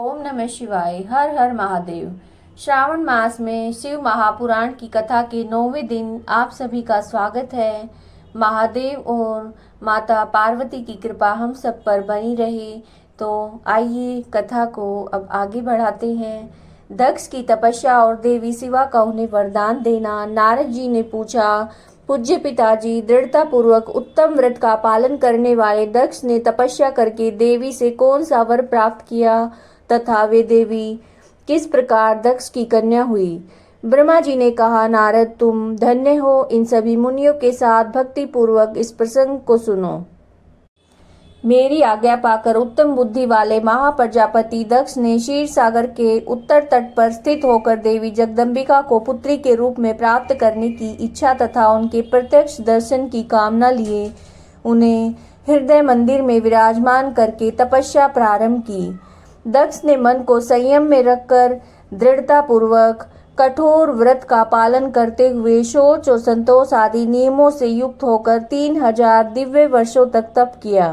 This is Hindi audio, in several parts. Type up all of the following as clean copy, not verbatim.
ओम नमः शिवाय। हर हर महादेव। श्रावण मास में शिव महापुराण की कथा के 9वें दिन आप सभी का स्वागत है। महादेव और माता पार्वती की कृपा हम सब पर बनी रहे। तो आइए कथा को अब आगे बढ़ाते हैं। दक्ष की तपस्या और देवी शिवा का उन्हें वरदान देना। नारद जी ने पूछा, पूज्य पिताजी, दृढ़ता पूर्वक उत्तम व्रत का पालन करने वाले दक्ष ने तपस्या करके देवी से कौन सा वर प्राप्त किया तथा वे देवी किस प्रकार दक्ष की कन्या हुई? ब्रह्मा जी ने कहा, नारद तुम धन्य हो। इन सभी मुनियों के साथ भक्ति पूर्वक इस प्रसंग को सुनो। मेरी आज्ञा पाकर उत्तम बुद्धि वाले महाप्रजापति दक्ष ने क्षीर सागर के उत्तर तट पर स्थित होकर देवी जगदम्बिका को पुत्री के रूप में प्राप्त करने की इच्छा तथा उनके प्रत्यक्ष दर्शन की कामना लिए उन्हें हृदय मंदिर में विराजमान करके तपस्या प्रारंभ की। दक्ष ने मन को संयम में रखकर दृढ़ता पूर्वक कठोर व्रत का पालन करते हुए शौच और संतोष आदि नियमों से युक्त होकर 3000 दिव्य वर्षों तक तप किया।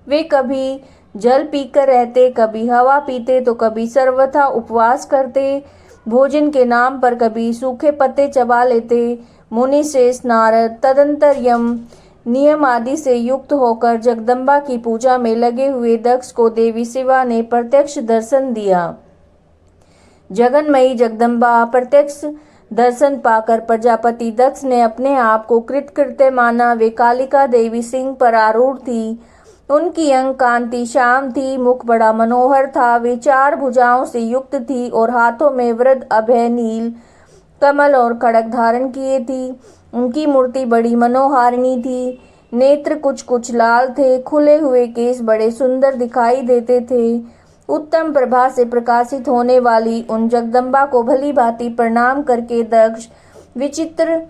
वे कभी जल पीकर रहते, कभी हवा पीते तो कभी सर्वथा उपवास करते, भोजन के नाम पर कभी सूखे पत्ते चबा लेते। मुनि श्रेष्ठ नारद तदंतर यम नियम आदि से युक्त होकर जगदम्बा की पूजा में लगे हुए दक्ष को देवी शिवा ने प्रत्यक्ष दर्शन दिया। जगन्मयी जगदम्बा प्रत्यक्ष दर्शन पाकर प्रजापति दक्ष ने अपने आप को कृतकृत्य माना। वे कालिका देवी सिंह पर आरूढ़ थी। उनकी अंग कांति श्याम थी, मुख बड़ा मनोहर था। वे 4 भुजाओं से युक्त थी और हाथों में वृद्ध अभय नील कमल और खड़ग धारण किए थी। उनकी मूर्ति बड़ी मनोहारिणी थी। नेत्र कुछ कुछ लाल थे। खुले हुए केस बड़े सुंदर दिखाई देते थे। उत्तम प्रभा से प्रकाशित होने वाली उन जगदम्बा को भली भांति प्रणाम करके दक्ष विचित्र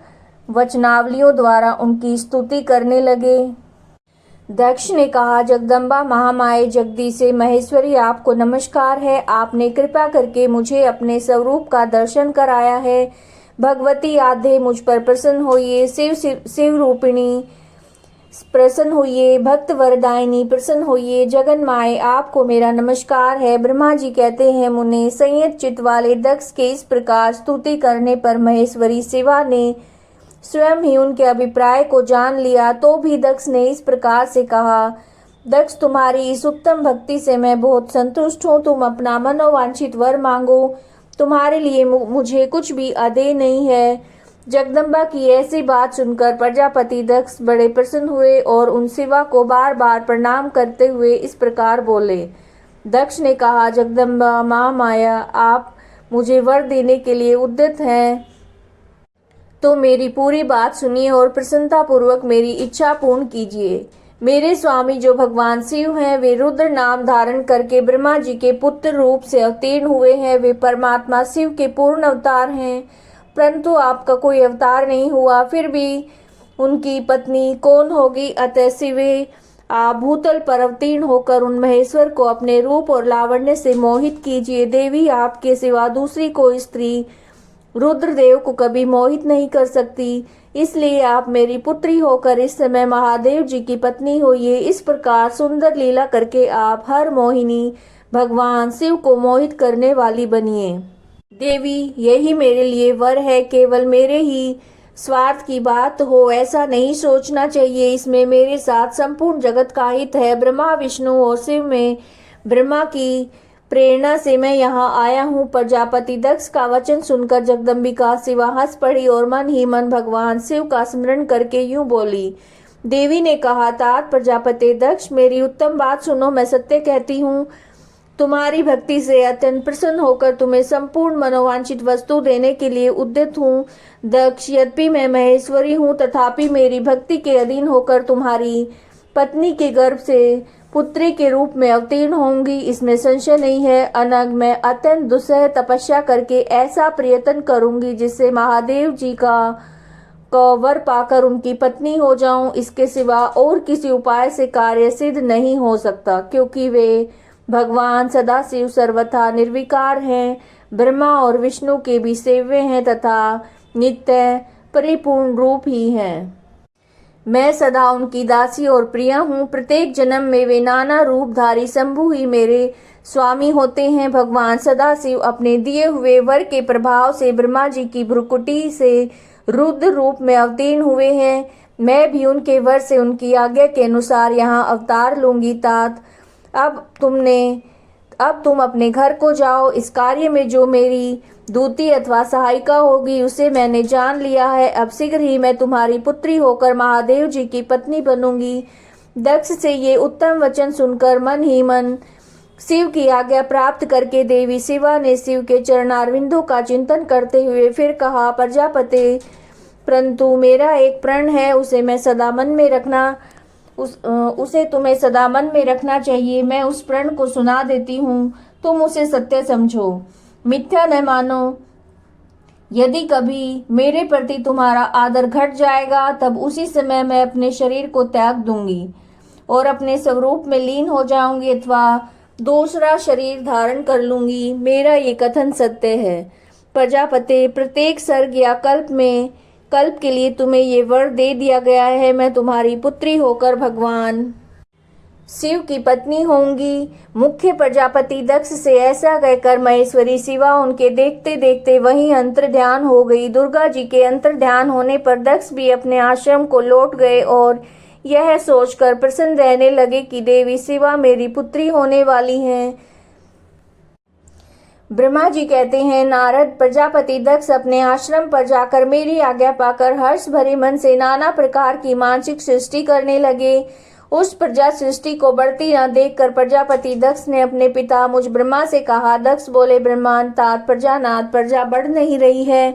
वचनावलियों द्वारा उनकी स्तुति करने लगे। दक्ष ने कहा, जगदम्बा महामाये जगदीशे महेश्वरी, आपको नमस्कार है। आपने कृपा करके मुझे अपने स्वरूप का दर्शन कराया है। भगवती आधे मुझ पर प्रसन्न होइए। शिव रूपिणी प्रसन्न होइए। भक्त वरदायिनी प्रसन्न होइए। जगन माए आपको मेरा नमस्कार है। ब्रह्मा जी कहते हैं, मुने संयत चित्त वाले दक्ष के इस प्रकार स्तुति करने पर महेश्वरी शिवा ने स्वयं ही उनके अभिप्राय को जान लिया। तो भी दक्ष ने इस प्रकार से कहा, दक्ष तुम्हारी इस उत्तम भक्ति से मैं बहुत संतुष्ट हूँ। तुम अपना मनोवांछित वर मांगो। तुम्हारे लिए मुझे कुछ भी अदेय नहीं है। जगदम्बा की ऐसी बात सुनकर प्रजापति दक्ष बड़े प्रसन्न हुए और उन शिवा को बार बार प्रणाम करते हुए इस प्रकार बोले। दक्ष ने कहा, जगदम्बा महामाया, आप मुझे वर देने के लिए उद्यत हैं तो मेरी पूरी बात सुनिए और प्रसन्नता पूर्वक मेरी इच्छा पूर्ण कीजिए। मेरे स्वामी जो भगवान शिव हैं, वे रुद्र नाम धारण करके ब्रह्मा जी के पुत्र रूप से अवतीर्ण हुए हैं। वे परमात्मा शिव के पूर्ण अवतार हैं, परंतु आपका कोई अवतार नहीं हुआ। फिर भी उनकी पत्नी कौन होगी? अतः शिवे आप भूतल पर अवतीर्ण होकर उन महेश्वर को अपने रूप और लावण्य से मोहित कीजिए। देवी आपके सिवा दूसरी कोई स्त्री रुद्रदेव को कभी मोहित नहीं कर सकती, इसलिए आप मेरी पुत्री होकर इस समय महादेव जी की पत्नी होइए। इस प्रकार सुंदर लीला करके आप हर मोहिनी भगवान शिव को मोहित करने वाली बनिए। देवी, यही मेरे लिए वर है। केवल मेरे ही स्वार्थ की बात हो ऐसा नहीं सोचना चाहिए। इसमें मेरे साथ संपूर्ण जगत का हित है। ब्रह्मा विष्णु और शिव में ब्रह्मा की प्रेरणा से मैं यहाँ आया हूँ। प्रजापति दक्ष का वचन सुनकर जगदम्बिका शिवा हंस पड़ी और मन ही मन भगवान शिव का स्मरण करके यूं बोली। देवी ने कहा, तात प्रजापति दक्ष, मेरी उत्तम बात सुनो। मैं सत्य कहती हूँ, तुम्हारी भक्ति से अत्यंत प्रसन्न होकर तुम्हें संपूर्ण मनोवांछित वस्तु देने के लिए उद्यत हूँ। दक्ष, यद्यपि मैं महेश्वरी हूँ तथापि मेरी भक्ति के अधीन होकर तुम्हारी पत्नी के गर्भ से पुत्री के रूप में अवतीर्ण होंगी, इसमें संशय नहीं है। अनग मैं अत्यंत दुस्सह तपस्या करके ऐसा प्रयत्न करूंगी जिससे महादेव जी का वर पाकर उनकी पत्नी हो जाऊं। इसके सिवा और किसी उपाय से कार्य सिद्ध नहीं हो सकता, क्योंकि वे भगवान सदाशिव सर्वथा निर्विकार हैं, ब्रह्मा और विष्णु के भी सेव्य हैं तथा नित्य परिपूर्ण रूप ही हैं। मैं सदा उनकी दासी और प्रिया हूँ। प्रत्येक जन्म में वे नाना रूपधारी शंभु ही मेरे स्वामी होते हैं। भगवान सदाशिव अपने दिए हुए वर के प्रभाव से ब्रह्मा जी की भ्रुकुटी से रुद्र रूप में अवतीर्ण हुए हैं। मैं भी उनके वर से उनकी आज्ञा के अनुसार यहाँ अवतार लूंगी। तात, अब तुम अपने घर को जाओ। इस कार्य में जो मेरी दूती अथवा सहायिका होगी उसे मैंने जान लिया है। अब शीघ्र ही मैं तुम्हारी पुत्री होकर महादेव जी की पत्नी बनूंगी। दक्ष से ये उत्तम वचन सुनकर मन ही मन शिव की आज्ञा प्राप्त करके देवी शिवा ने शिव के चरणारविंदों का चिंतन करते हुए फिर कहा, प्रजापते, परंतु मेरा एक प्रण है, उसे तुम्हें सदा मन में रखना चाहिए। मैं उस प्रण को सुना देती हूँ, तुम उसे सत्य समझो, मिथ्या न मानो। यदि कभी मेरे प्रति तुम्हारा आदर घट जाएगा तब उसी समय मैं अपने शरीर को त्याग दूंगी और अपने स्वरूप में लीन हो जाऊंगी अथवा दूसरा शरीर धारण कर लूंगी। मेरा ये कथन सत्य है। प्रजापते, प्रत्येक सर्ग या कल्प के लिए तुम्हें ये वर दे दिया गया है। मैं तुम्हारी पुत्री होकर भगवान शिव की पत्नी होंगी। मुख्य प्रजापति दक्ष से ऐसा कहकर महेश्वरी शिवा उनके देखते देखते वहीं अंतर्ध्यान हो गई। दुर्गा जी के अंतर्ध्यान होने पर दक्ष भी अपने आश्रम को लौट गए और यह सोचकर प्रसन्न रहने लगे कि देवी शिवा मेरी पुत्री होने वाली हैं। ब्रह्मा जी कहते हैं, नारद, प्रजापति दक्ष अपने आश्रम पर जाकर मेरी आज्ञा पाकर हर्ष भरे मन से नाना प्रकार की मानसिक सृष्टि करने लगे। उस प्रजा सृष्टि को बढ़ती न देखकर प्रजापति दक्ष ने अपने पिता मुझ ब्रह्मा से कहा। दक्ष बोले, ब्रह्मांड तात प्रजानाथ, प्रजा बढ़ नहीं रही है।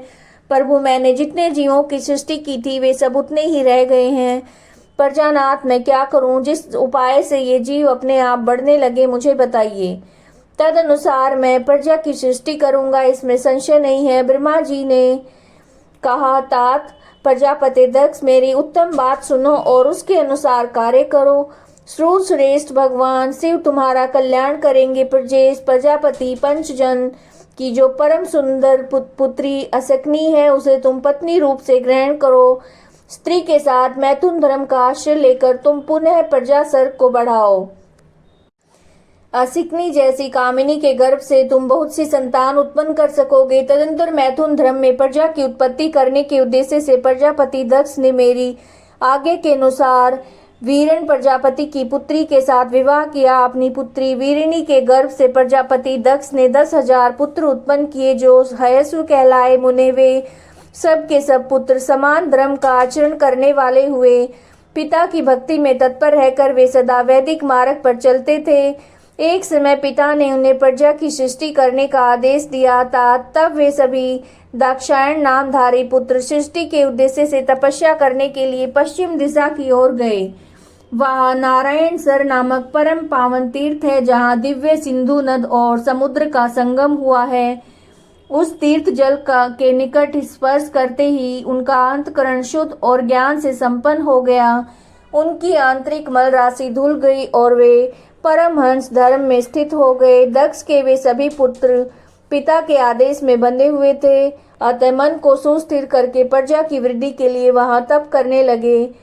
प्रभु, मैंने जितने जीवों की सृष्टि की थी वे सब उतने ही रह गए हैं। प्रजानाथ, मैं क्या करूं? जिस उपाय से ये जीव अपने आप बढ़ने लगे मुझे बताइए, तद अनुसार मैं प्रजा की सृष्टि करूंगा, इसमें संशय नहीं है। ब्रह्मा जी ने कहा, तात प्रजापति दक्ष, मेरी उत्तम बात सुनो और उसके अनुसार कार्य करो। श्रेष्ठ भगवान शिव तुम्हारा कल्याण करेंगे। प्रजापति पंचजन की जो परम सुंदर पुत्री अशक्नी है उसे तुम पत्नी रूप से ग्रहण करो। स्त्री के साथ मैथुन धर्म का आश्रय लेकर तुम पुनः प्रजा सर्ग को बढ़ाओ। अशक्नी जैसी कामिनी के गर्भ से तुम बहुत सी संतान उत्पन्न कर सकोगे। तदंतर मैथुन धर्म में प्रजा की उत्पत्ति करने के उद्देश्य से प्रजापति दक्ष ने मेरी आज्ञा के अनुसार वीरण प्रजापति की पुत्री के साथ विवाह किया। अपनी पुत्री वीरिणी के गर्भ से प्रजापति दक्ष ने 10,000 पुत्र उत्पन्न किए जो हयसु कहलाए। मुने वे सब के सब पुत्र समान धर्म का आचरण करने वाले हुए। पिता की भक्ति में तत्पर रहकर वे सदा वैदिक मार्ग पर चलते थे। एक समय पिता ने उन्हें प्रजा की सृष्टि करने का आदेश दिया था। तब वे सभी दाक्षायण नामधारी पुत्र सृष्टि के उद्देश्य से तपस्या करने के लिए पश्चिम दिशा की ओर गए। वहाँ नारायण सर नामक परम पावन तीर्थ है जहाँ दिव्य सिंधु नद और समुद्र का संगम हुआ है। उस तीर्थ जल के निकट स्पर्श करते ही उनका अंतकरण शुद्ध और ज्ञान से संपन्न हो गया। उनकी आंतरिक मल राशि धुल गई और वे परमहंस धर्म में स्थित हो गए। दक्ष के वे सभी पुत्र पिता के आदेश में बंधे हुए थे, अतः मन को सुस्थिर करके प्रजा की वृद्धि के लिए वहां तप करने लगे।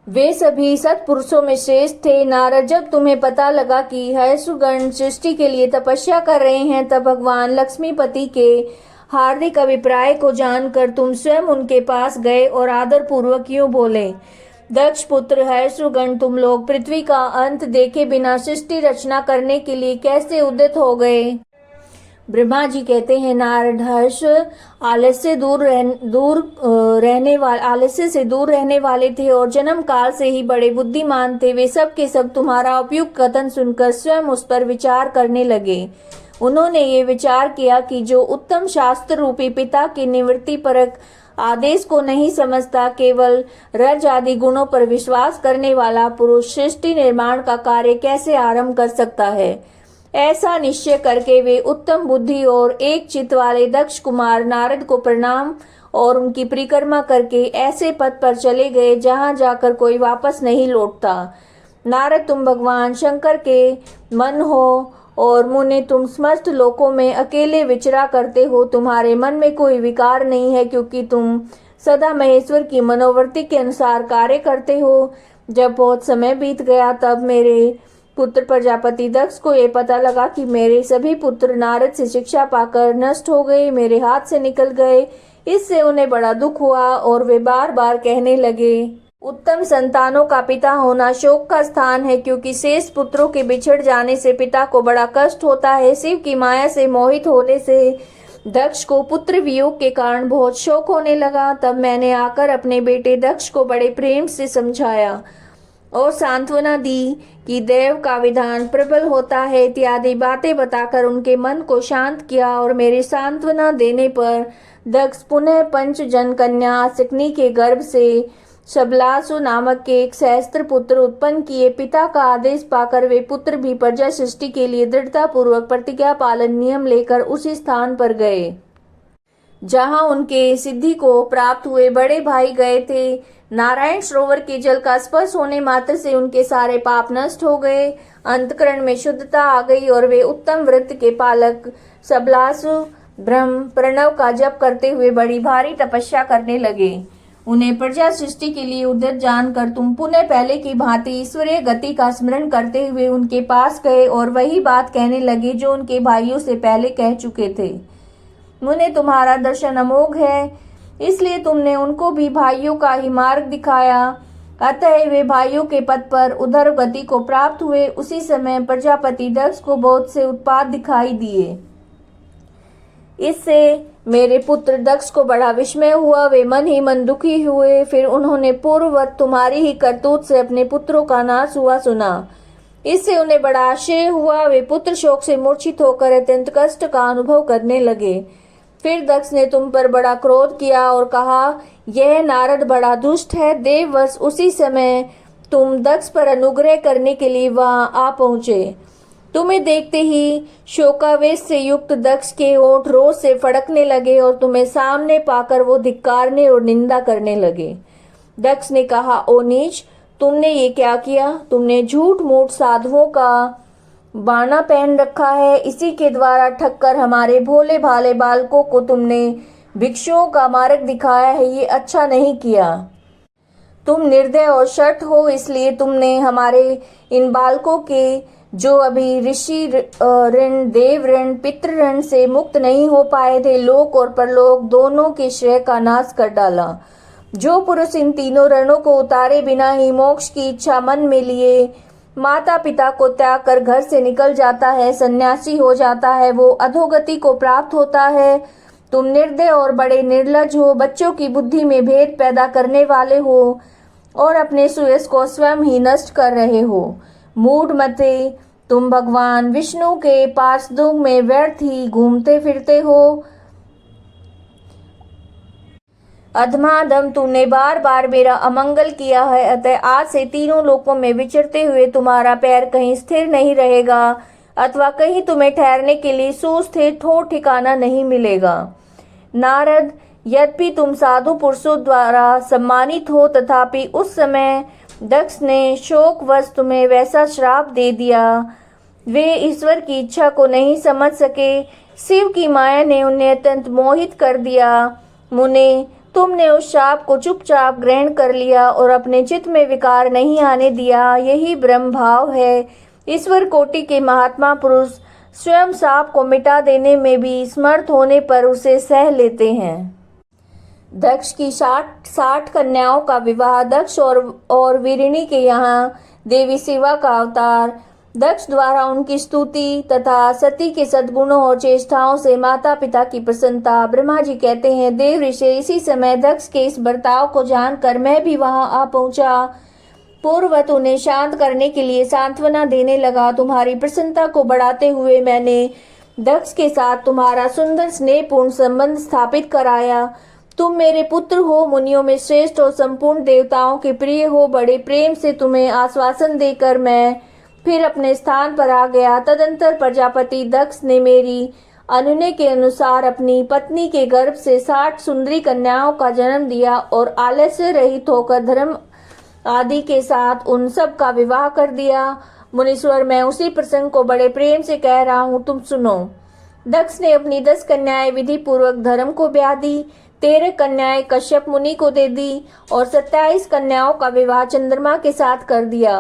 वे सभी सत्पुरुषों में श्रेष्ठ थे। नारद, जब तुम्हें पता लगा कि हयसुगण सृष्टि के लिए तपस्या कर रहे हैं तब भगवान लक्ष्मीपति के हार्दिक अभिप्राय को जानकर तुम स्वयं उनके पास गए और आदर पूर्वक यूं बोले, दक्ष पुत्र हयसुगण, तुम लोग पृथ्वी का अंत देखे बिना सृष्टि रचना करने के लिए कैसे उद्यत हो गए? ब्रह्मा जी कहते हैं, नारद, हर्ष आलस्य से दूर रहने वाले थे और जन्म काल से ही बड़े बुद्धिमान थे। वे सब के सब तुम्हारा उपयुक्त कथन सुनकर स्वयं उस पर विचार करने लगे। उन्होंने ये विचार किया कि जो उत्तम शास्त्र रूपी पिता की निवृत्ति परक आदेश को नहीं समझता, केवल रज आदि गुणों पर विश्वास करने वाला पुरुष सृष्टि निर्माण का कार्य कैसे आरंभ कर सकता है। ऐसा निश्चय करके वे उत्तम बुद्धि और एक चित्त वाले दक्ष कुमार नारद को प्रणाम और उनकी परिक्रमा करके ऐसे पथ पर चले गए जहां जाकर कोई वापस नहीं लौटता। नारद, तुम भगवान शंकर के मन हो और मुने तुम समस्त लोकों में अकेले विचरा करते हो। तुम्हारे मन में कोई विकार नहीं है क्योंकि तुम सदा महेश्वर की मनोवृत्ति के अनुसार कार्य करते हो। जब बहुत समय बीत गया तब मेरे पुत्र प्रजापति दक्ष को ये पता लगा कि मेरे सभी पुत्र नारद से शिक्षा पाकर नष्ट हो गए, मेरे हाथ से निकल गए। इससे उन्हें बड़ा दुख हुआ और वे बार बार कहने लगे, उत्तम संतानों का पिता होना शोक का स्थान है, क्योंकि शेष पुत्रों के बिछड़ जाने से पिता को बड़ा कष्ट होता है। शिव की माया से मोहित होने से दक्ष को पुत्र वियोग के कारण बहुत शोक होने लगा। तब मैंने आकर अपने बेटे दक्ष को बड़े प्रेम से समझाया और सांत्वना दी कि देव का विधान प्रबल होता है इत्यादि बातें बताकर उनके मन को शांत किया। और मेरे सांत्वना देने पर दक्ष पुनः पंच जन कन्या सिकनी के गर्भ से शबलासु नामक के एक सहस्त्र पुत्र उत्पन्न किए। पिता का आदेश पाकर वे पुत्र भी प्रजा सृष्टि के लिए दृढ़ता पूर्वक प्रतिज्ञा पालन नियम लेकर उसी स्थान पर गए जहां उनके सिद्धि को प्राप्त हुए बड़े भाई गए थे। नारायण सरोवर के जल का स्पर्श होने मात्र से उनके सारे पाप नष्ट हो गए, अंतकरण में शुद्धता आ गई और वे उत्तम व्रत के पालक सबलासु ब्रह्म प्रणव का जप करते हुए बड़ी भारी तपस्या करने लगे। उन्हें प्रजा सृष्टि के लिए उद्यत जानकर तुम पुनः पहले की भांति ईश्वरीय गति का स्मरण करते हुए उनके पास गए और वही बात कहने लगे जो उनके भाइयों से पहले कह चुके थे। मुने तुम्हारा दर्शन अमोघ है, इसलिए तुमने उनको भी भाइयों का ही मार्ग दिखाया। अतः वे भाइयों के पद पर उधर गति को प्राप्त हुए। उसी समय प्रजापति दक्ष को बहुत से उत्पात दिखाई दिए। इससे मेरे पुत्र दक्ष को बड़ा विस्मय हुआ, वे मन ही मन दुखी हुए। फिर उन्होंने पूर्ववत तुम्हारी ही करतूत से अपने पुत्रों का नाश हुआ सुना। इससे उन्हें बड़ा आश्चर्य हुआ, वे पुत्र शोक से मूर्छित होकर अत्यंत कष्ट का अनुभव करने लगे। फिर दक्ष ने तुम पर बड़ा क्रोध किया और कहा, यह नारद बड़ा दुष्ट है। देववश उसी समय तुम दक्ष पर अनुग्रह करने के लिए वहां आ पहुंचे। तुम्हें देखते ही शोकावेश से युक्त दक्ष के ओठ रोष से फड़कने लगे और तुम्हें सामने पाकर वो धिक्कारने और निंदा करने लगे। दक्ष ने कहा, ओ नीच, तुमने ये क्या किया? तुमने झूठ मूठ साधुओं का बाना पहन रखा है। इसी के द्वारा ठगकर हमारे भोले भाले बालकों को तुमने भिक्षुओं का मार्ग दिखाया है। ये अच्छा नहीं किया। तुम निर्दय और शठ हो, इसलिए तुमने हमारे इन बालकों के जो अभी ऋषि ऋण, देव ऋण, पितृ ऋण से मुक्त नहीं हो पाए थे, लोक और परलोक दोनों के श्रेय का नाश कर डाला। जो पुरुष इन तीनों ऋणों को उतारे बिना ही मोक्ष की इच्छा मन में लिए माता पिता को त्याग कर घर से निकल जाता है, सन्यासी हो जाता है, वो अधोगति को प्राप्त होता है। तुम निर्दय और बड़े निर्लज हो, बच्चों की बुद्धि में भेद पैदा करने वाले हो और अपने सुयश को स्वयं ही नष्ट कर रहे हो। मूढ़ मते, तुम भगवान विष्णु के पार्षदों में व्यर्थ ही घूमते फिरते हो। अधमाधम, तुमने बार बार मेरा अमंगल किया है, अतः आज से तीनों लोकों में विचरते हुए तुम्हारा पैर कहीं स्थिर नहीं रहेगा अथवा कहीं तुम्हें ठहरने के लिए सुस्थिर ठोर ठिकाना नहीं मिलेगा। नारद, यद्यपि तुम साधु पुरुषों द्वारा सम्मानित हो, तथापि उस समय दक्ष ने शोकवश तुम्हें वैसा श्राप दे दिया। वे ईश्वर की इच्छा को नहीं समझ सके। शिव की माया ने उन्हें अत्यंत मोहित कर दिया। मुने, तुमने उस शाप को चुपचाप ग्रहण कर लिया और अपने चित्त में विकार नहीं आने दिया। यही ब्रह्म भाव है। ईश्वर कोटि के महात्मा पुरुष स्वयं शाप को मिटा देने में भी समर्थ होने पर उसे सह लेते हैं। दक्ष की 60 कन्याओं का विवाह। दक्ष और वीरिणी के यहाँ देवी शिवा का अवतार। दक्ष द्वारा उनकी स्तुति तथा सती के सद्गुणों और चेष्टाओं से माता पिता की प्रसन्नता। ब्रह्मा जी कहते हैं, देव ऋषि, इसी समय दक्ष के इस बर्ताव को जानकर मैं भी वहां आ पहुंचा। पूर्ववत उन्हें शांत करने के लिए सांत्वना देने लगा। तुम्हारी प्रसन्नता को बढ़ाते हुए मैंने दक्ष के साथ तुम्हारा सुंदर स्नेहपूर्ण संबंध स्थापित कराया। तुम मेरे पुत्र हो, मुनियों में श्रेष्ठ और संपूर्ण देवताओं के प्रिय हो। बड़े प्रेम से तुम्हें आश्वासन देकर मैं फिर अपने स्थान पर आ गया। तदंतर प्रजापति दक्ष ने मेरी अनुनय के अनुसार अपनी पत्नी के गर्भ से 60 सुंदरी कन्याओं का जन्म दिया और आलस्य रहित होकर धर्म आदि के साथ उन सब का विवाह कर दिया। मुनीश्वर, मैं उसी प्रसंग को बड़े प्रेम से कह रहा हूँ, तुम सुनो। दक्ष ने अपनी 10 कन्याएं विधि पूर्वक धर्म को ब्याह दी, 13 कन्याएं कश्यप मुनि को दे दी और 27 कन्याओं का विवाह चंद्रमा के साथ कर दिया।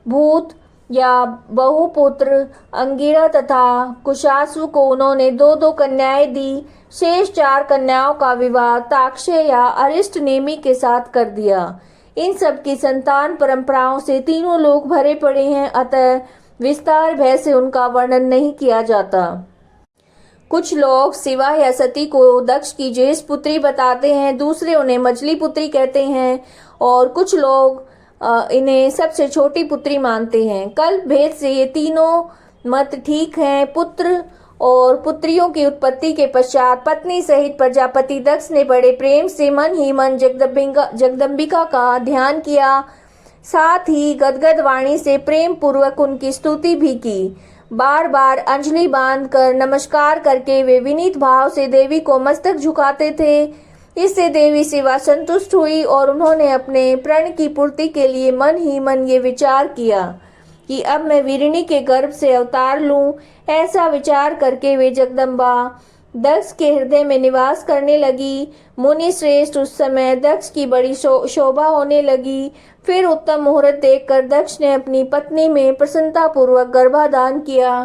भूत, या बहुपुत्र अंगिरा तथा कुशासु को उन्होंने 2-2 कन्याएं दी। शेष 4 कन्याओं का विवाह ताक्षय या अरिष्ट नेमि के साथ कर दिया। इन सब की संतान परंपराओं से तीनों लोग भरे पड़े हैं, अतः विस्तार भय से उनका वर्णन नहीं किया जाता। कुछ लोग शिवा या सती को दक्ष की ज्येष्ठ पुत्री बताते हैं, दूसरे उन्हें मझली पुत्री कहते हैं और कुछ लोग इन्हें सबसे छोटी पुत्री मानते हैं। कल्प भेद से ये तीनों मत ठीक हैं। पुत्र और पुत्रियों की उत्पत्ति के पश्चात पत्नी सहित प्रजापति दक्ष ने बड़े प्रेम से मन ही मन जगदम्बिका का ध्यान किया, साथ ही गदगद वाणी से प्रेम पूर्वक उनकी स्तुति भी की। बार बार अंजलि बांधकर नमस्कार करके वे विनीत भाव से देवी को मस्तक झुकाते थे। इससे देवी शिवा संतुष्ट हुई और उन्होंने अपने प्रण की पूर्ति के लिए मन ही मन ये विचार किया कि अब मैं वीरिणी के गर्भ से अवतार लूं। ऐसा विचार करके वे जगदम्बा दक्ष के हृदय में निवास करने लगी। मुनि श्रेष्ठ, उस समय दक्ष की बड़ी शोभा होने लगी। फिर उत्तम मुहूर्त देखकर दक्ष ने अपनी पत्नी में प्रसन्नता पूर्वक गर्भाधान किया।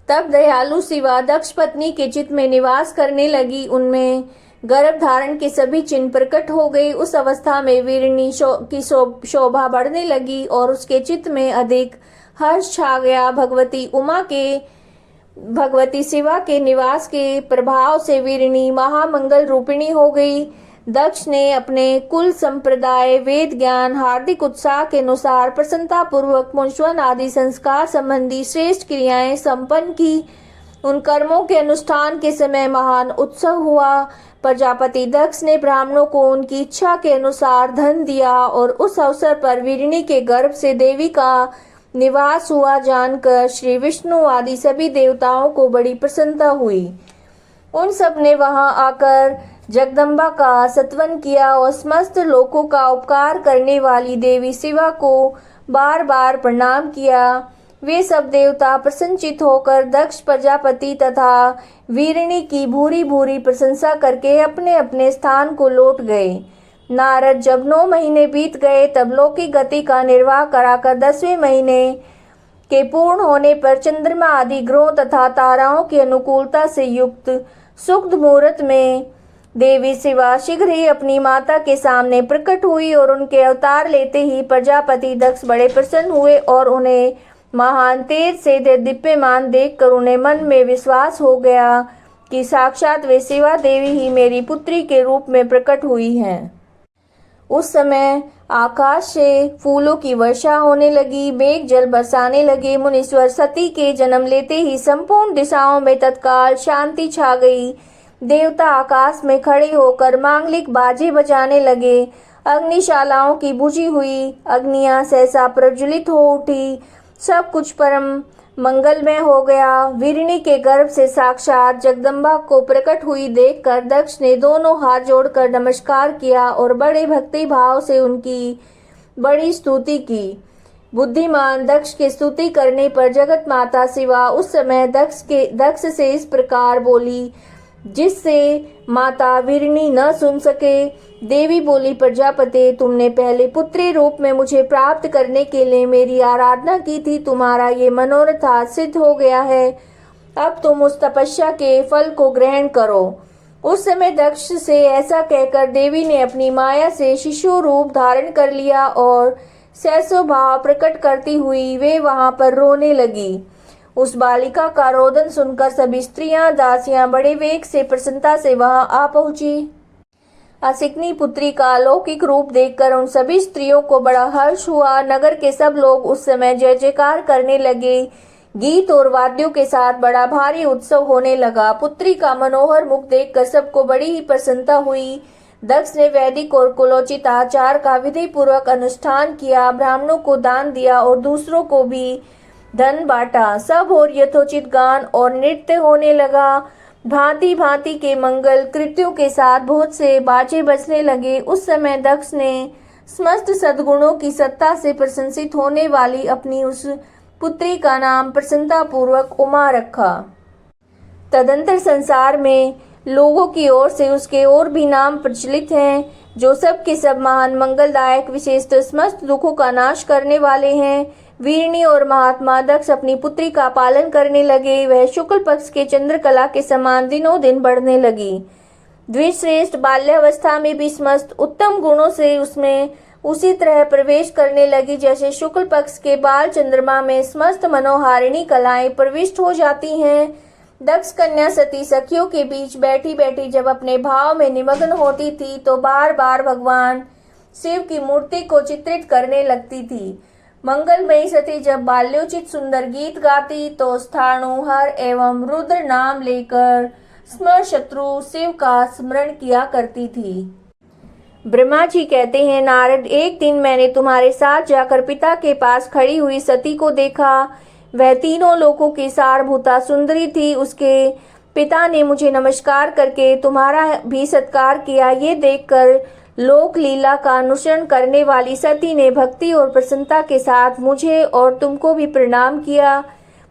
तब दयालु शिवा दक्ष पत्नी के चित्त में निवास करने लगी। उनमें गर्भ धारण के सभी चिन्ह प्रकट हो गए। उस अवस्था में वीरिणी की शोभा बढ़ने लगी और उसके चित्त में अधिक हर्ष छा गया। भगवती शिवा के निवास के प्रभाव से वीरिणी महामंगल रूपिणी हो गई। दक्ष ने अपने कुल संप्रदाय, वेद ज्ञान, हार्दिक उत्साह के अनुसार प्रसन्नता पूर्वक मुंशवन आदि संस्कार संबंधी श्रेष्ठ क्रियाएं संपन्न की। उन कर्मों के अनुष्ठान के समय महान उत्सव हुआ। प्रजापति दक्ष ने ब्राह्मणों को उनकी इच्छा के अनुसार धन दिया और उस अवसर पर वीरिणी के गर्भ से देवी का निवास हुआ जानकर श्री विष्णु आदि सभी देवताओं को बड़ी प्रसन्नता हुई। उन सब ने वहां आकर जगदम्बा का स्तवन किया और समस्त लोकों का उपकार करने वाली देवी शिवा को बार बार प्रणाम किया। वे सब देवता प्रसन्नचित होकर दक्ष प्रजापति तथा वीरिणी की भूरी भूरी प्रशंसा करके अपने अपने स्थान को लौट गए। नारद जब 9 महीने बीत गए तब लौकिक गति का निर्वाह कराकर 10वें महीने के पूर्ण होने पर चंद्रमा आदि ग्रहों तथा ताराओं की अनुकूलता से युक्त शुक्ल मुहूर्त में देवी शिवा शीघ्र ही अपनी माता के सामने प्रकट हुई और उनके अवतार लेते ही प्रजापति दक्ष बड़े प्रसन्न हुए और उन्हें महान तेज से दीप्यमान देखकर उन्हें मन में विश्वास हो गया कि साक्षात वे शिवा देवी ही मेरी पुत्री के रूप में प्रकट हुई हैं। उस समय आकाश से फूलों की वर्षा होने लगी, मेघ जल बरसाने लगे। मुनीश्वर सती के जन्म लेते ही संपूर्ण दिशाओं में तत्काल शांति छा गई। देवता आकाश में खड़े होकर मांगलिक बाजे बजाने लगे। अग्निशालाओं की बुझी हुई अग्नियां सहसा प्रज्वलित हो उठी। सब कुछ परम मंगलमय हो गया। वीरिणी के गर्भ से साक्षात जगदम्बा को प्रकट हुई देखकर दक्ष ने दोनों हाथ जोड़कर नमस्कार किया और बड़े भक्ति भाव से उनकी बड़ी स्तुति की। बुद्धिमान दक्ष की स्तुति करने पर जगत माता शिवा उस समय दक्ष से इस प्रकार बोली, जिससे माता वीरिणी न सुन सके। देवी बोली, प्रजापते, तुमने पहले पुत्री रूप में मुझे प्राप्त करने के लिए मेरी आराधना की थी। तुम्हारा ये मनोरथ आज सिद्ध हो गया है। अब तुम उस तपस्या के फल को ग्रहण करो। उस समय दक्ष से ऐसा कहकर देवी ने अपनी माया से शिशु रूप धारण कर लिया और सहसो भाव प्रकट करती हुई वे वहां पर रोने लगी। उस बालिका का रोदन सुनकर सभी स्त्रियां, दासियां बड़े वेग से प्रसन्नता से वहां आ पहुंची। असिकनी पुत्री का अलौकिक रूप देखकर उन सभी स्त्रियों को बड़ा हर्ष हुआ। नगर के सब लोग उस समय जय जयकार करने लगे। गीत और वाद्यों के साथ बड़ा भारी उत्सव होने लगा। पुत्री का मनोहर मुख देखकर सबको बड़ी ही प्रसन्नता हुई। दक्ष ने वैदिक और कुलोचित आचार का विधि पूर्वक अनुष्ठान किया, ब्राह्मणों को दान दिया और दूसरों को भी धन बांटा। सब और यथोचित गान और नृत्य होने लगा। भांति भांति के मंगल कृत्यों के साथ बहुत से बाजे बजने लगे। उस समय दक्ष ने समस्त सद्गुणों की सत्ता से प्रशंसित होने वाली अपनी उस पुत्री का नाम प्रसन्नता पूर्वक उमा रखा। तदंतर संसार में लोगों की ओर से उसके और भी नाम प्रचलित हैं, जो सब के सब महान मंगलदायक, विशेषतः समस्त दुखों का नाश करने वाले हैं। वीरनी और महात्मा दक्ष अपनी पुत्री का पालन करने लगे। वह शुक्ल पक्ष के चंद्रकला के समान दिनों दिन बढ़ने लगी। द्विश्रेष्ठ बाल्यावस्था में भी समस्त उत्तम गुणों से उसमें उसी तरह प्रवेश करने लगी जैसे शुक्ल पक्ष के बाल चंद्रमा में समस्त मनोहारिणी कलाएं प्रविष्ट हो जाती हैं। दक्ष कन्या सती सखियों के बीच बैठी बैठी जब अपने भाव में निमग्न होती थी तो बार बार भगवान शिव की मूर्ति को चित्रित करने लगती थी। मंगलमयी सती जब बाल्योचित सुंदर गीत गाती तो स्थाणु हर एवं रुद्र नाम लेकर स्मर शत्रु शिव का स्मरण किया करती थी। ब्रह्मा जी कहते हैं, नारद, एक दिन मैंने तुम्हारे साथ जाकर पिता के पास खड़ी हुई सती को देखा। वह तीनों लोकों की सारभूता सुंदरी थी। उसके पिता ने मुझे नमस्कार करके तुम्हारा भी सत्कार किया। ये देखकर लोक लीला का अनुसरण करने वाली सती ने भक्ति और प्रसन्नता के साथ मुझे और तुमको भी प्रणाम किया।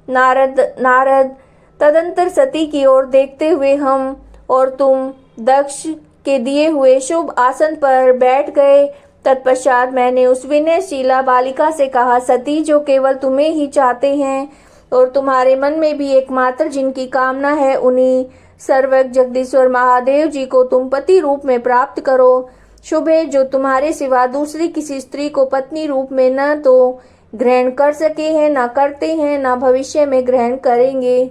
नारद, तदंतर सती की ओर देखते हुए हम और तुम दक्ष के दिए हुए शुभ आसन पर बैठ गए। तत्पश्चात मैंने उस विनयशीला बालिका से कहा, सती, जो केवल तुम्हें ही चाहते हैं और तुम्हारे मन में भी एकमात्र जिनकी कामना है, उन्हीं सर्वज्ञ जगदीश्वर महादेव जी को तुम पति रूप में प्राप्त करो। शुभ है, जो तुम्हारे सिवा दूसरी किसी स्त्री को पत्नी रूप में न तो ग्रहण कर सके हैं, न करते हैं, न भविष्य में ग्रहण करेंगे।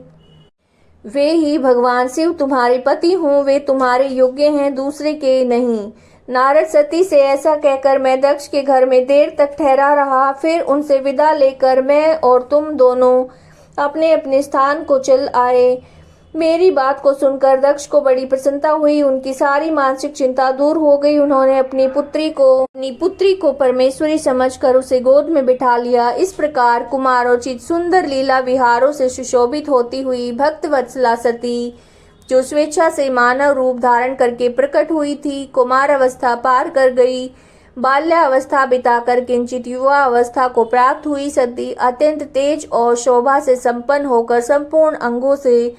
वे ही भगवान शिव तुम्हारे पति हों। वे तुम्हारे योग्य हैं, दूसरे के नहीं। नारद, सती से ऐसा कहकर मैं दक्ष के घर में देर तक ठहरा रहा। फिर उनसे विदा लेकर मैं और तुम दोनों अपने अपने स्थान को चल आए। मेरी बात को सुनकर दक्ष को बड़ी प्रसन्नता हुई। उनकी सारी मानसिक चिंता दूर हो गई। उन्होंने अपनी पुत्री को परमेश्वरी समझकर उसे गोद में बिठा लिया। इस प्रकार कुमारोचित सुंदर लीला विहारों से सुशोभित होती हुई भक्त वत्सला सती, जो स्वेच्छा से मानव रूप धारण करके प्रकट हुई थी, कुमार अवस्था पार कर गई। बाल्यावस्था बिताकर किंचित युवा अवस्था को प्राप्त हुई सती अत्यंत तेज और शोभा से संपन्न होकर संपूर्ण अंगों से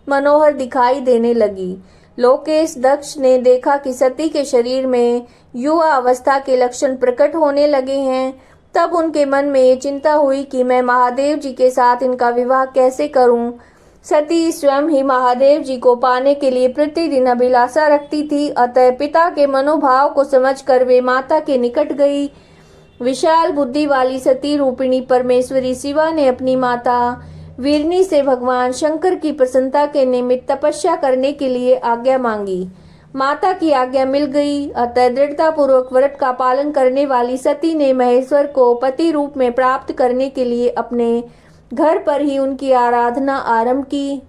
मनोहर दिखाई देने लगी। लोकेश दक्ष ने देखा कि सती के शरीर में युवा अवस्था के लक्षण प्रकट होने लगे हैं। तब उनके मन में ये चिंता हुई कि मैं महादेव जी के साथ इनका विवाह कैसे करूं। सती स्वयं ही महादेव जी को पाने के लिए प्रतिदिन अभिलाषा रखती थी। अतः पिता के मनोभाव को समझकर वे माता के निकट गई। विशाल बुद्धि वाली सती रूपिणी परमेश्वरी शिवा ने अपनी माता वीरनी से भगवान शंकर की प्रसन्नता के निमित्त तपस्या करने के लिए आज्ञा मांगी। माता की आज्ञा मिल गई। अतः दृढ़ता पूर्वक व्रत का पालन करने वाली सती ने महेश्वर को पति रूप में प्राप्त करने के लिए अपने घर पर ही उनकी आराधना आरंभ की।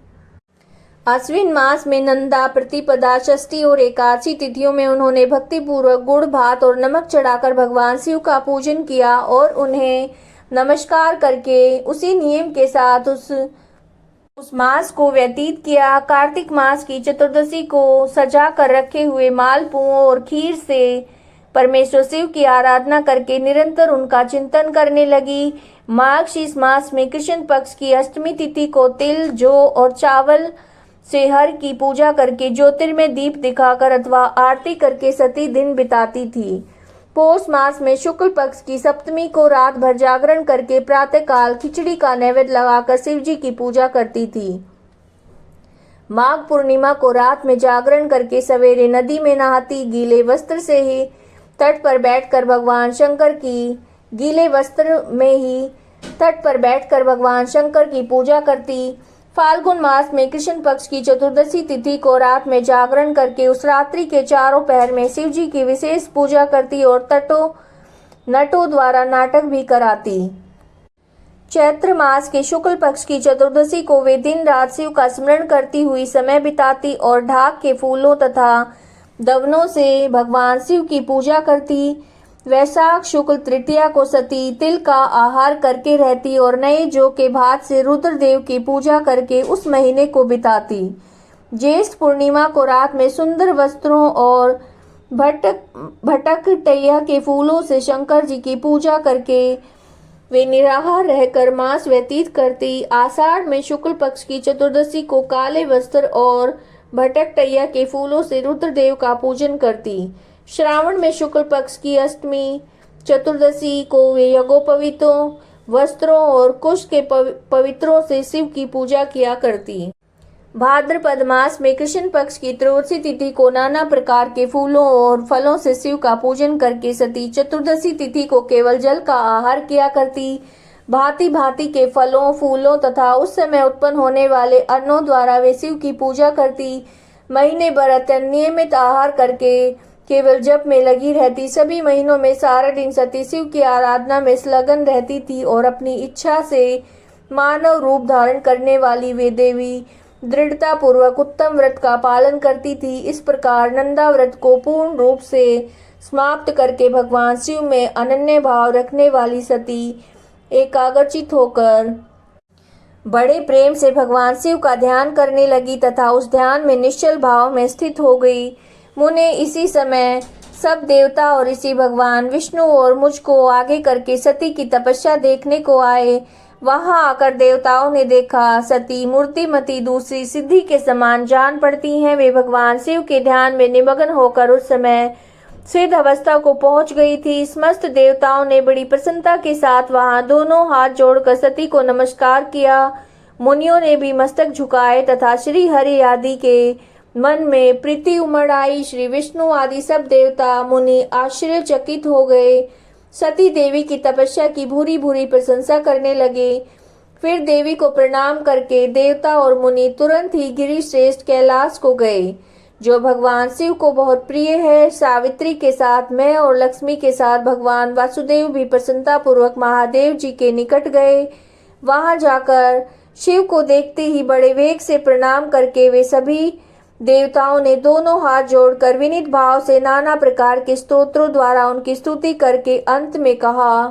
अश्विन मास में नंदा, प्रतिपदा, षष्ठी और एकादशी तिथियों में उन्होंने भक्ति पूर्वक गुड़, भात और नमक चढ़ाकर भगवान शिव का पूजन किया और उन्हें नमस्कार करके उसी नियम के साथ उस मास को व्यतीत किया। कार्तिक मास की चतुर्दशी को सजा कर रखे हुए मालपुओं और खीर से परमेश्वर शिव की आराधना करके निरंतर उनका चिंतन करने लगी। मार्गशीर्ष मास में कृष्ण पक्ष की अष्टमी तिथि को तिल, जौ और चावल से हर की पूजा करके ज्योतिर्मय दीप दिखाकर अथवा आरती करके सती दिन बिताती थी। पौष मास में शुक्ल पक्ष की सप्तमी को रात भर जागरण करके प्रातःकाल खिचड़ी का नैवेद्य लगाकर शिव जी की पूजा करती थी। माघ पूर्णिमा को रात में जागरण करके सवेरे नदी में नहाती, गीले वस्त्र से ही तट पर बैठकर भगवान शंकर की पूजा करती। फाल्गुन मास में कृष्ण पक्ष की चतुर्दशी तिथि को रात में जागरण करके उस रात्रि के चारों पहर में शिव जी की विशेष पूजा करती और नटों द्वारा नाटक भी कराती। चैत्र मास के शुक्ल पक्ष की चतुर्दशी को वे दिन रात शिव का स्मरण करती हुई समय बिताती और ढाक के फूलों तथा दवनों से भगवान शिव की पूजा करती। वैशाख शुक्ल तृतीया को सती तिल का आहार करके रहती और नए जौ के भात से रुद्रदेव की पूजा करके उस महीने को बिताती। ज्येष्ठ पूर्णिमा को रात में सुंदर वस्त्रों और भटक टैया के फूलों से शंकर जी की पूजा करके वे निराहार रहकर मास व्यतीत करती। आषाढ़ में शुक्ल पक्ष की चतुर्दशी को काले वस्त्र और भटक टैया के फूलों से रुद्रदेव का पूजन करती। श्रावण में शुक्ल पक्ष की अष्टमी चतुर्दशी को वे यज्ञोपवीतों वस्त्रों और कुश के पवित्रों से शिव की पूजा किया करती। भाद्रपद मास में कृष्ण पक्ष की त्रयोदशी तिथि को नाना प्रकार के फूलों और फलों से शिव का पूजन करके सती चतुर्दशी तिथि को केवल जल का आहार किया करती। भांति भांति के फलों, फूलों तथा उस समय उत्पन्न होने वाले अन्नों द्वारा वे शिव की पूजा करती। महीने भर अत्यंत नियमित आहार करके केवल जप में लगी रहती। सभी महीनों में सारा दिन सती शिव की आराधना में संलग्न रहती थी और अपनी इच्छा से मानव रूप धारण करने वाली वे देवी दृढ़ता पूर्वक उत्तम व्रत का पालन करती थी। इस प्रकार नंदा व्रत को पूर्ण रूप से समाप्त करके भगवान शिव में अनन्य भाव रखने वाली सती एकाग्रचित होकर बड़े प्रेम से भगवान शिव का ध्यान करने लगी तथा उस ध्यान में निश्चल भाव में स्थित हो गई। मुने इसी समय सब देवता और ऋषि भगवान विष्णु और मुझको आगे करके सती की तपस्या देखने को आए। वहां आकर देवताओं ने देखा सती मूर्तिमती दूसरी सिद्धि के समान जान पड़ती हैं। वे भगवान शिव के ध्यान में निमग्न होकर उस समय सिद्ध अवस्था को पहुंच गई थी। समस्त देवताओं ने बड़ी प्रसन्नता के साथ वहां दोनों हाथ जोड़कर सती को नमस्कार किया। मुनियों ने भी मस्तक झुकाए तथा श्री हरि आदि के मन में प्रीति उमड़ आई। श्री विष्णु आदि सब देवता मुनि आश्चर्यचकित हो गए। सती देवी की तपस्या की भूरी भूरी प्रशंसा करने लगे। फिर देवी को प्रणाम करके देवता और मुनि तुरंत ही गिरि श्रेष्ठ कैलाश को गए, जो भगवान शिव को बहुत प्रिय है। सावित्री के साथ मैं और लक्ष्मी के साथ भगवान वासुदेव भी प्रसन्नता पूर्वक महादेव जी के निकट गए। वहां जाकर शिव को देखते ही बड़े वेग से प्रणाम करके वे सभी देवताओं ने दोनों हाथ जोड़कर विनीत भाव से नाना प्रकार के स्तोत्रों द्वारा उनकी स्तुति करके अंत में कहा,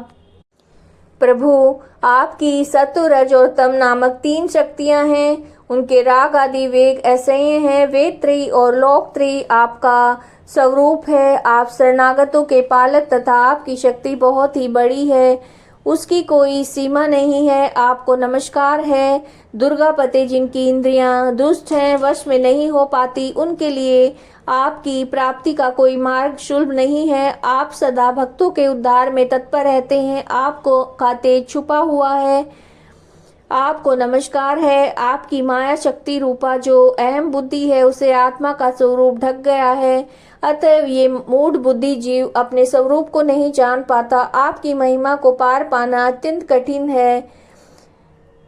प्रभु आपकी सत्व रज और तम नामक 3 शक्तियां हैं। उनके राग आदि वेग ऐसे हैं। वेद त्रयी और लोक त्रयी आपका स्वरूप है। आप शरणागतों के पालक तथा आपकी शक्ति बहुत ही बड़ी है, उसकी कोई सीमा नहीं है। आपको नमस्कार है। दुर्गापते जिनकी इंद्रियां दुष्ट हैं, वश में नहीं हो पाती, उनके लिए आपकी प्राप्ति का कोई मार्ग सुलभ नहीं है। आप सदा भक्तों के उद्धार में तत्पर रहते हैं। आपको का तेज छुपा हुआ है। आपको नमस्कार है। आपकी माया शक्ति रूपा जो अहम बुद्धि है, उसे आत्मा का स्वरूप ढक गया है। अतः ये मूढ़ बुद्धि जीव अपने स्वरूप को नहीं जान पाता। आपकी महिमा को पार पाना अत्यंत कठिन है।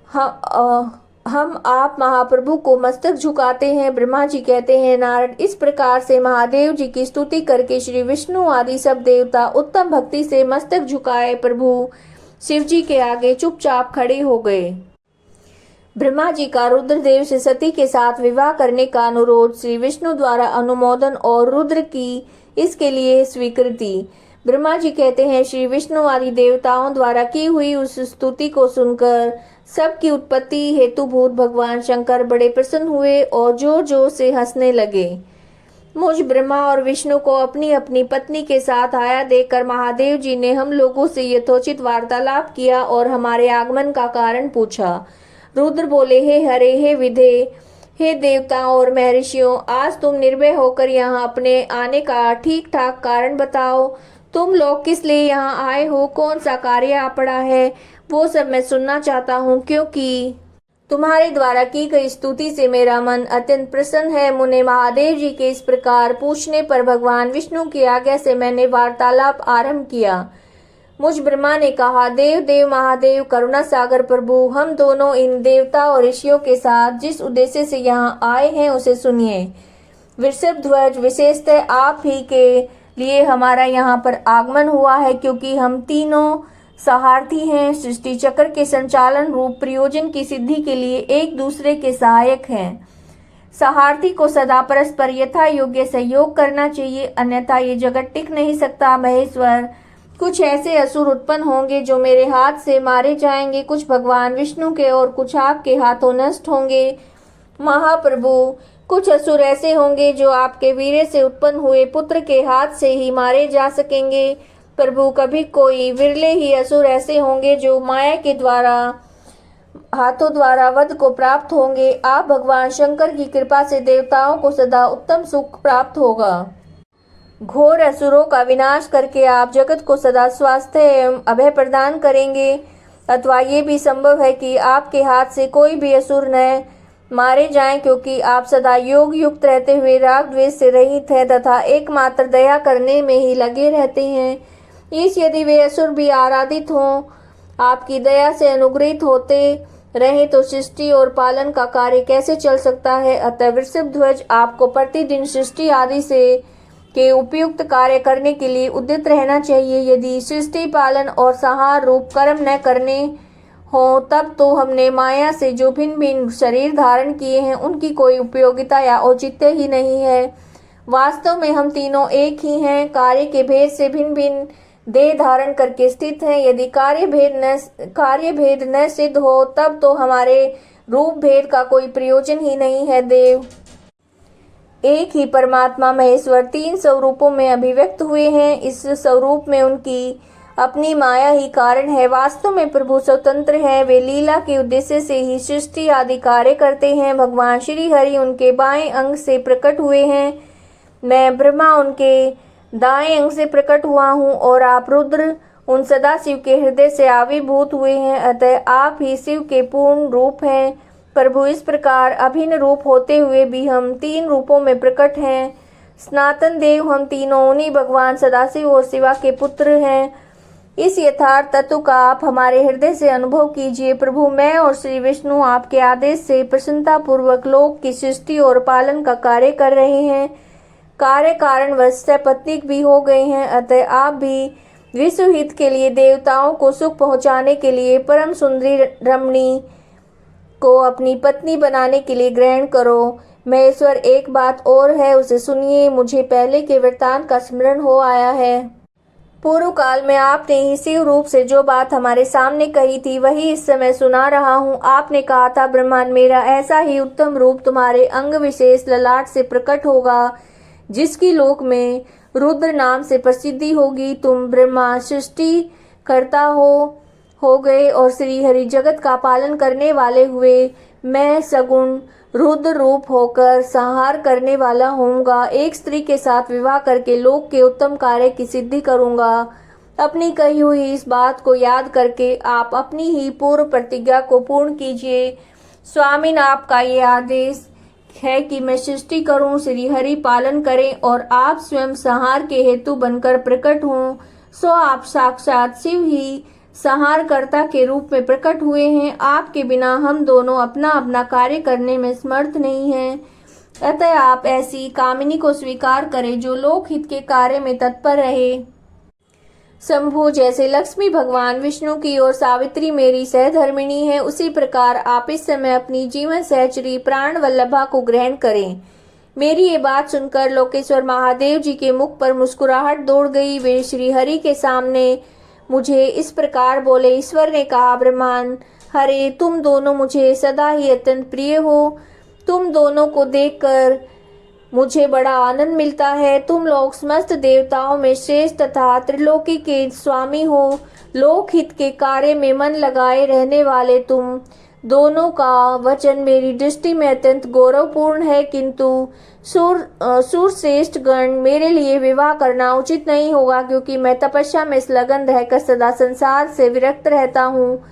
हम आप महाप्रभु को मस्तक झुकाते हैं। ब्रह्मा जी कहते हैं, नारद इस प्रकार से महादेव जी की स्तुति करके श्री विष्णु आदि सब देवता उत्तम भक्ति से मस्तक झुकाए प्रभु शिव जी के आगे चुपचाप खड़े हो गए। ब्रह्मा जी का रुद्रदेव से सती के साथ विवाह करने का अनुरोध श्री विष्णु द्वारा अनुमोदन और रुद्र की इसके लिए स्वीकृति। ब्रह्मा जी कहते हैं, श्री विष्णु आदि देवताओं द्वारा की हुई उस स्तुति को सुनकर सबकी उत्पत्ति हेतुभूत भगवान शंकर बड़े प्रसन्न हुए और जोर जोर से हंसने लगे। मुझ ब्रह्मा और विष्णु को अपनी अपनी पत्नी के साथ आया देखकर महादेव जी ने हम लोगों से यथोचित वार्तालाप किया और हमारे आगमन का कारण पूछा। रुद्र बोले, हे हरे, हे विधे, हे देवताओं और महर्षियों, आज तुम निर्भय होकर यहाँ अपने आने का ठीक ठाक कारण बताओ। तुम लोग किस लिए यहाँ आए हो? कौन सा कार्य आ पड़ा है? वो सब मैं सुनना चाहता हूँ, क्योंकि तुम्हारे द्वारा की गई स्तुति से मेरा मन अत्यंत प्रसन्न है। मुने महादेव जी के इस प्रकार पूछने पर भगवान विष्णु की आज्ञा से मैंने वार्तालाप आरंभ किया। मुझ ब्रह्मा ने कहा, देव देव महादेव करुणा सागर प्रभु, हम दोनों इन देवता और ऋषियों के साथ जिस उद्देश्य से यहाँ आए हैं उसे सुनिए। वृषभ ध्वज, विशेषतः आप ही के लिए हमारा यहाँ पर आगमन हुआ है, क्योंकि हम तीनों सहार्थी हैं। सृष्टि चक्र के संचालन रूप प्रयोजन की सिद्धि के लिए एक दूसरे के सहायक हैं। सहार्थी को सदा परस्पर यथा योग्य सहयोग करना चाहिए, अन्यथा ये जगत टिक नहीं सकता। महेश्वर, कुछ ऐसे असुर उत्पन्न होंगे जो मेरे हाथ से मारे जाएंगे, कुछ भगवान विष्णु के और कुछ आपके हाथों नष्ट होंगे। महाप्रभु, कुछ असुर ऐसे होंगे जो आपके वीर्य से उत्पन्न हुए पुत्र के हाथ से ही मारे जा सकेंगे। प्रभु, कभी कोई विरले ही असुर ऐसे होंगे जो माया के हाथों द्वारा वध को प्राप्त होंगे। आप भगवान शंकर की कृपा से देवताओं को सदा उत्तम सुख प्राप्त होगा। घोर असुरों का विनाश करके आप जगत को सदा स्वास्थ्य एवं अभय प्रदान करेंगे। अथवा ये भी संभव है कि आपके हाथ से कोई भी असुर न मारे जाएं, क्योंकि आप सदा योग युक्त रहते हुए राग द्वेष से रहित है तथा एकमात्र दया करने में ही लगे रहते हैं। इस यदि वे असुर भी आराधित हों, आपकी दया से अनुग्रहित होते रहे तो सृष्टि और पालन का कार्य कैसे चल सकता है। अतः वृषभ ध्वज, आपको प्रतिदिन सृष्टि आदि से के उपयुक्त कार्य करने के लिए उद्यत रहना चाहिए। यदि सृष्टि पालन और संहार रूप कर्म न करने हो, तब तो हमने माया से जो भिन्न भिन्न शरीर धारण किए हैं उनकी कोई उपयोगिता या औचित्य ही नहीं है। वास्तव में हम तीनों एक ही हैं, कार्य के भेद से भिन्न भिन्न देह धारण करके स्थित हैं। यदि कार्य भेद न सिद्ध हो, तब तो हमारे रूप भेद का कोई प्रयोजन ही नहीं है। देव एक ही परमात्मा महेश्वर तीन स्वरूपों में अभिव्यक्त हुए हैं। इस स्वरूप में उनकी अपनी माया ही कारण है। वास्तव में प्रभु स्वतंत्र हैं, वे लीला के उद्देश्य से ही सृष्टि आदि कार्य करते हैं। भगवान श्री हरि उनके बाएं अंग से प्रकट हुए हैं, मैं ब्रह्मा उनके दाएं अंग से प्रकट हुआ हूँ और आप रुद्र उन सदाशिव के हृदय से आविर्भूत हुए हैं। अतः आप ही शिव के पूर्ण रूप हैं। प्रभु इस प्रकार अभिन्न रूप होते हुए भी हम तीन रूपों में प्रकट हैं। सनातन देव, हम तीनों उन्हीं भगवान सदाशिव और शिवा के पुत्र हैं। इस यथार्थ तत्व का आप हमारे हृदय से अनुभव कीजिए। प्रभु, मैं और श्री विष्णु आपके आदेश से प्रसन्नता पूर्वक लोक की सृष्टि और पालन का कार्य कर रहे हैं। कार्य कारण वश पत्नीक भी हो गए हैं। अतः आप भी विश्व हित के लिए देवताओं को सुख पहुंचाने के लिए परम सुंदरी रमणी को अपनी पत्नी बनाने के लिए ग्रहण करो। महेश्वर, एक बात और है, उसे सुनिए। मुझे पहले के वृत्तांत का स्मरण हो आया है। पूर्व काल में आपने ही शिव रूप से जो बात हमारे सामने कही थी, वही इस समय सुना रहा हूँ। आपने कहा था, ब्रह्मांड, मेरा ऐसा ही उत्तम रूप तुम्हारे अंग विशेष ललाट से प्रकट होगा, जिसकी लोक में रुद्र नाम से प्रसिद्धि होगी। तुम ब्रह्मा सृष्टि करता हो गए और श्री हरि जगत का पालन करने वाले हुए। मैं सगुण रुद्र रूप होकर संहार करने वाला होऊंगा। एक स्त्री के साथ विवाह करके लोक के उत्तम कार्य की सिद्धि करूंगा। अपनी कही हुई इस बात को याद करके आप अपनी ही पूर्व प्रतिज्ञा को पूर्ण कीजिए। स्वामीन, आपका ये आदेश है कि मैं सृष्टि करूं, श्री हरि पालन करें और आप स्वयं संहार के हेतु बनकर प्रकट हों। सो आप साक्षात शिव ही संहारकर्ता के रूप में प्रकट हुए हैं। आपके बिना हम दोनों अपना अपना कार्य करने में समर्थ नहीं हैं। अतः आप ऐसी कामिनी को स्वीकार करें जो लोकहित के कार्य में तत्पर रहे। शंभु, जैसे लक्ष्मी भगवान विष्णु की और सावित्री मेरी सहधर्मिणी है, उसी प्रकार आप इस समय अपनी जीवन सहचरी प्राण वल्लभा को ग्रहण करें। मेरी ये बात सुनकर लोकेश्वर महादेव जी के मुख पर मुस्कुराहट दौड़ गई। वे श्री हरि के सामने मुझे इस प्रकार बोले। ईश्वर ने कहा, ब्रह्मांड हरे, तुम दोनों मुझे सदा ही अत्यंत प्रिय हो। तुम दोनों को देखकर मुझे बड़ा आनंद मिलता है। तुम लोग समस्त देवताओं में श्रेष्ठ तथा त्रिलोकी के स्वामी हो। लोकहित के कार्य में मन लगाए रहने वाले तुम दोनों का वचन मेरी दृष्टि में अत्यंत गौरवपूर्ण है, किंतु सूरश्रेष्ठ गण, मेरे लिए विवाह करना उचित नहीं होगा, क्योंकि मैं तपस्या में संलग्न रहकर सदा संसार से विरक्त रहता हूँ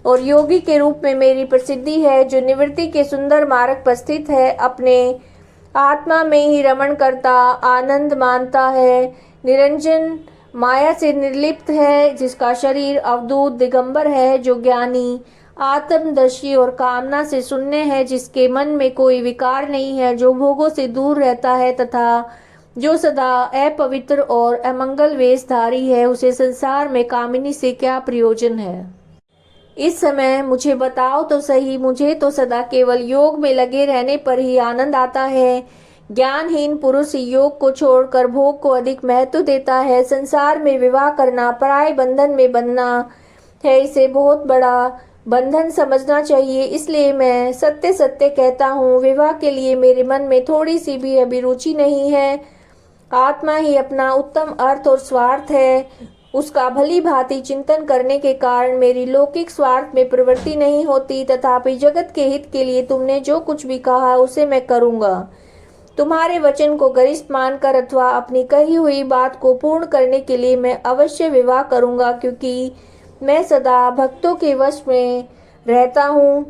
और योगी के रूप में मेरी प्रसिद्धि है, जो निवृत्ति के सुंदर मार्ग पर स्थित है, अपने आत्मा में ही रमण करता आनंद मानता है, निरंजन माया से निर्लिप्त है, जिसका शरीर अवधूत दिगंबर है, जो ज्ञानी आत्मदर्शी और कामना से शून्य है, जिसके मन में कोई विकार नहीं है, जो भोगों से दूर रहता है तथा जो सदा अपवित्र और अमंगल वेशधारी है, उसे संसार में कामिनी से क्या प्रयोजन है। इस समय मुझे बताओ तो सही, मुझे तो सदा केवल योग में लगे रहने पर ही आनंद आता है। ज्ञानहीन पुरुष योग को छोड़कर भोग को अधिक महत्व देता है। संसार में विवाह करना पराय बंधन में बंधना है, इसे बहुत बड़ा बंधन समझना चाहिए। इसलिए मैं सत्य सत्य कहता हूँ, विवाह के लिए मेरे मन में थोड़ी सी भी अभिरुचि नहीं है। आत्मा ही अपना उत्तम अर्थ और स्वार्थ है, उसका भली भांति चिंतन करने के कारण मेरी लौकिक स्वार्थ में प्रवृत्ति नहीं होती। तथापि जगत के हित के लिए तुमने जो कुछ भी कहा उसे मैं करूँगा। तुम्हारे वचन को गरिष्ठ मानकर अथवा अपनी कही हुई बात को पूर्ण करने के लिए मैं अवश्य विवाह करूँगा, क्योंकि मैं सदा भक्तों के वश में रहता हूँ,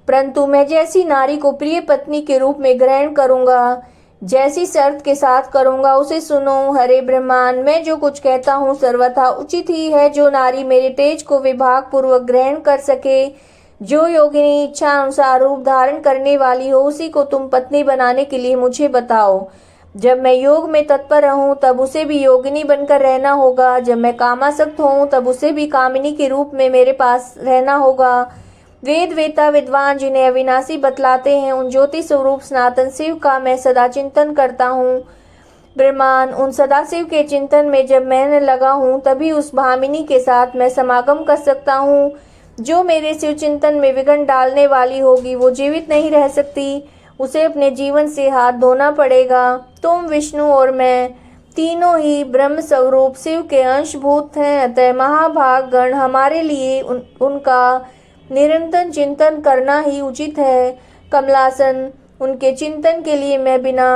परंतु मैं जैसी नारी को प्रिय पत्नी के रूप में ग्रहण करूँगा, जैसी शर्त के साथ करूँगा, उसे सुनो। हरे ब्रह्मांड, मैं जो कुछ कहता हूँ सर्वथा उचित ही है। जो नारी मेरे तेज को विभाग पूर्वक ग्रहण कर सके, जो योगिनी इच्छा अनुसार रूप धारण करने वाली हो, उसी को तुम पत्नी बनाने के लिए मुझे बताओ। जब मैं योग में तत्पर रहूं तब उसे भी योगिनी बनकर रहना होगा। जब मैं कामासक्त हूँ तब उसे भी कामिनी के रूप में मेरे पास रहना होगा। वेद वेता विद्वान जिन्हें अविनाशी बतलाते हैं, उन ज्योति स्वरूप सनातन शिव का मैं सदा चिंतन करता हूँ। ब्रह्मांड, उन सदाशिव के चिंतन में जब मैं लगा हूँ तभी उस भामिनी के साथ मैं समागम कर सकता हूँ। जो मेरे शिव चिंतन में विघ्न डालने वाली होगी वो जीवित नहीं रह सकती, उसे अपने जीवन से हाथ धोना पड़ेगा। तुम, विष्णु और मैं तीनों ही ब्रह्म स्वरूप शिव के अंशभूत हैं, अतः महाभाग गण हमारे लिए उनका निरंतर चिंतन करना ही उचित है। कमलासन, उनके चिंतन के लिए मैं बिना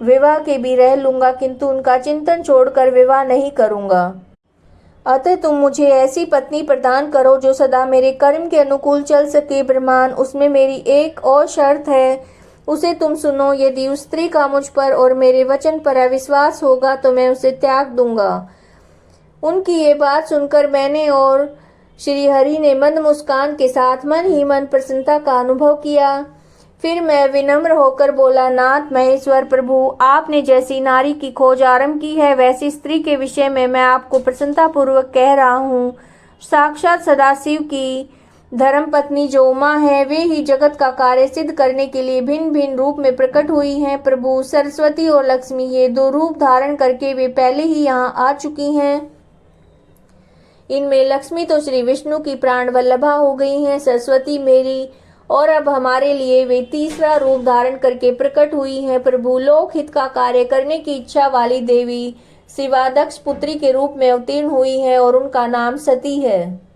विवाह के भी रह लूंगा, किंतु उनका चिंतन छोड़कर विवाह नहीं करूंगा। अतः तुम मुझे ऐसी पत्नी प्रदान करो जो सदा मेरे कर्म के अनुकूल चल सके। ब्रह्मांड, उसमें मेरी एक और शर्त है, उसे तुम सुनो। यदि उस स्त्री का मुझ पर और मेरे वचन पर अविश्वास होगा तो मैं उसे त्याग दूंगा। उनकी ये बात सुनकर मैंने और श्री हरि ने मंद मुस्कान के साथ मन ही मन प्रसन्नता का अनुभव किया। फिर मैं विनम्र होकर बोला, नाथ महेश्वर प्रभु, आपने जैसी नारी की खोज आरंभ की है, वैसी स्त्री के विषय में मैं आपको प्रसन्नता पूर्वक कह रहा हूँ। साक्षात सदाशिव की धर्म पत्नी जो उमा है, वे ही जगत का कार्य सिद्ध करने के लिए भिन्न भिन्न रूप में प्रकट हुई हैं। प्रभु, सरस्वती और लक्ष्मी, ये दो रूप धारण करके वे पहले ही यहाँ आ चुकी हैं। इनमें लक्ष्मी तो श्री विष्णु की प्राण वल्लभा हो गई हैं, सरस्वती मेरी, और अब हमारे लिए वे तीसरा रूप धारण करके प्रकट हुई हैं। प्रभु, लोक हित का कार्य करने की इच्छा वाली देवी शिवा दक्ष पुत्री के रूप में अवतीर्ण हुई है और उनका नाम सती है।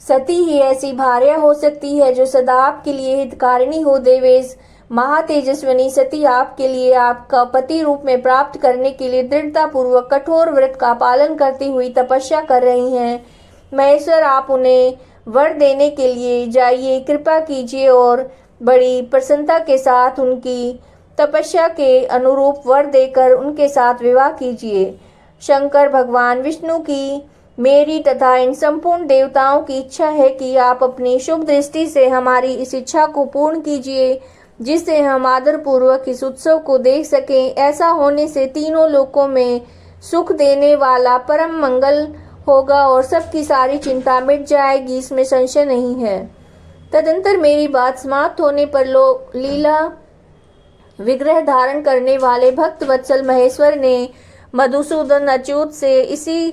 सती ही ऐसी भार्या हो सकती है जो सदा आपके लिए हितकारिणी हो। देवेश, महातेजस्विनी सती आपके लिए आपका पति रूप में प्राप्त करने के लिए दृढ़ता पूर्वक कठोर व्रत का पालन करती हुई तपस्या कर रही हैं। महेश्वर, आप उन्हें वर देने के लिए जाइए, कृपा कीजिए और बड़ी प्रसन्नता के साथ उनकी तपस्या के अनुरूप वर देकर उनके साथ विवाह कीजिए। शंकर भगवान विष्णु की, मेरी तथा इन संपूर्ण देवताओं की इच्छा है कि आप अपनी शुभ दृष्टि से हमारी इस इच्छा को पूर्ण कीजिए, जिससे हम आदर पूर्वक इस उत्सव को देख सकें। ऐसा होने से तीनों लोकों में सुख देने वाला परम मंगल होगा और सबकी सारी चिंता मिट जाएगी, इसमें संशय नहीं है। तदंतर मेरी बात समाप्त होने पर लीला विग्रह धारण करने वाले भक्त वत्सल महेश्वर ने मधुसूदन अच्युत से इसी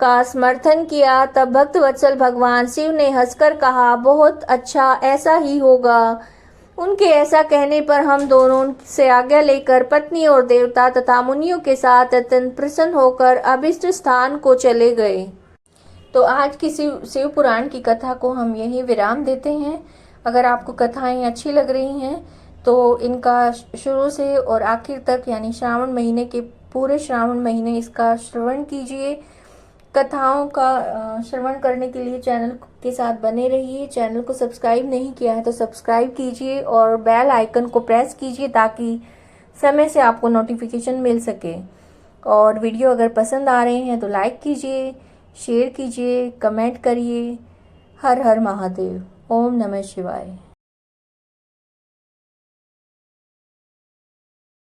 का समर्थन किया। तब भक्त वत्सल भगवान शिव ने हंसकर कहा, बहुत अच्छा, ऐसा ही होगा। उनके ऐसा कहने पर हम दोनों से आज्ञा लेकर पत्नी और देवता तथा मुनियों के साथ अत्यंत प्रसन्न होकर अभिष्ट स्थान को चले गए। तो आज की शिव पुराण की कथा को हम यही विराम देते हैं। अगर आपको कथाएं अच्छी लग रही हैं तो इनका शुरू से और आखिर तक, यानी श्रावण महीने के पूरे श्रावण महीने इसका श्रवण कीजिए। कथाओं का श्रवण करने के लिए चैनल के साथ बने रहिए। चैनल को सब्सक्राइब नहीं किया है तो सब्सक्राइब कीजिए और बेल आइकन को प्रेस कीजिए ताकि समय से आपको नोटिफिकेशन मिल सके। और वीडियो अगर पसंद आ रहे हैं तो लाइक कीजिए, शेयर कीजिए, कमेंट करिए। हर हर महादेव। ओम नमः शिवाय।